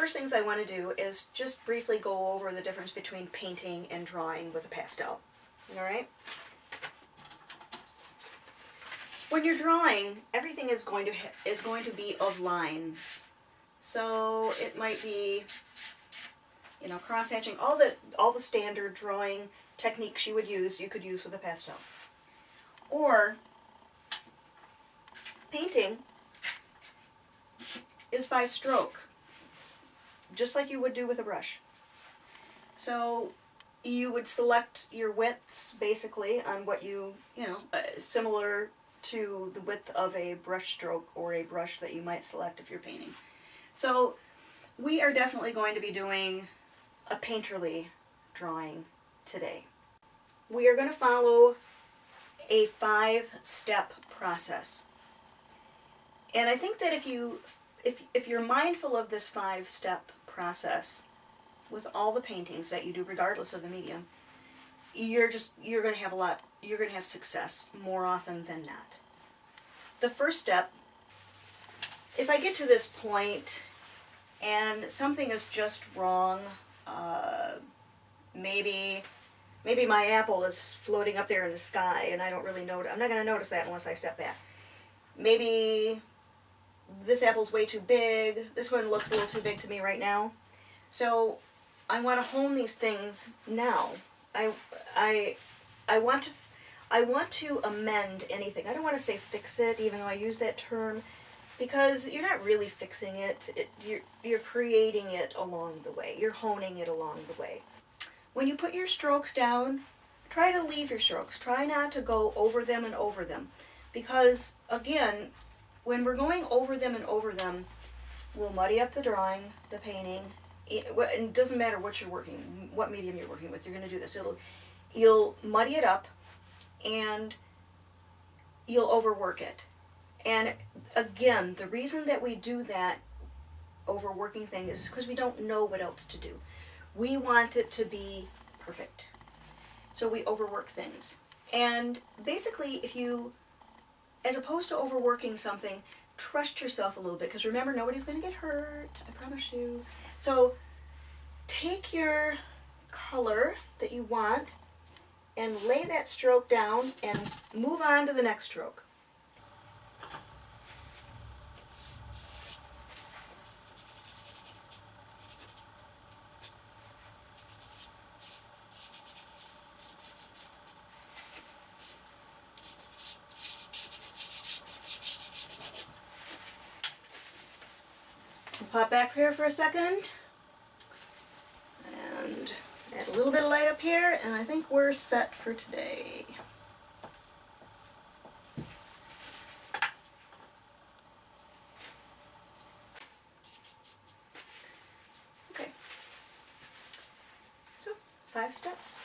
first things I want to do is just briefly go over the difference between painting and drawing with a pastel. Alright? When you're drawing, everything is going to be of lines. So it might be, you know, cross-hatching, all the standard drawing techniques you could use with a pastel. Or painting is by stroke, just like you would do with a brush. So you would select your widths basically on what you know, similar to the width of a brush stroke or a brush that you might select if you're painting. So we are definitely going to be doing a painterly drawing today. We are going to follow a 5-step process. And I think that if you're mindful of this 5-step process with all the paintings that you do, regardless of the medium, you're going to have success more often than not. The first step, if I get to this point and something is just wrong, maybe my apple is floating up there in the sky and I don't really notice. I'm not going to notice that unless I step back. Maybe this apple's way too big. This one looks a little too big to me right now. So I want to hone these things now. I want to amend anything. I don't want to say fix it, even though I use that term, because you're not really fixing it. You're creating it along the way. You're honing it along the way. When you put your strokes down, try to leave your strokes. Try not to go over them and over them, because again, when we're going over them and over them, we'll muddy up the drawing, the painting. It doesn't matter what medium you're working with. You're going to do this. You'll muddy it up, and you'll overwork it. And again, the reason that we do that overworking thing is because we don't know what else to do. We want it to be perfect. So we overwork things. And basically, as opposed to overworking something, trust yourself a little bit, because remember, nobody's going to get hurt, I promise you. So take your color that you want and lay that stroke down and move on to the next stroke. We'll pop back here for a second and add a little bit of light up here, and I think we're set for today. Okay, so 5 steps.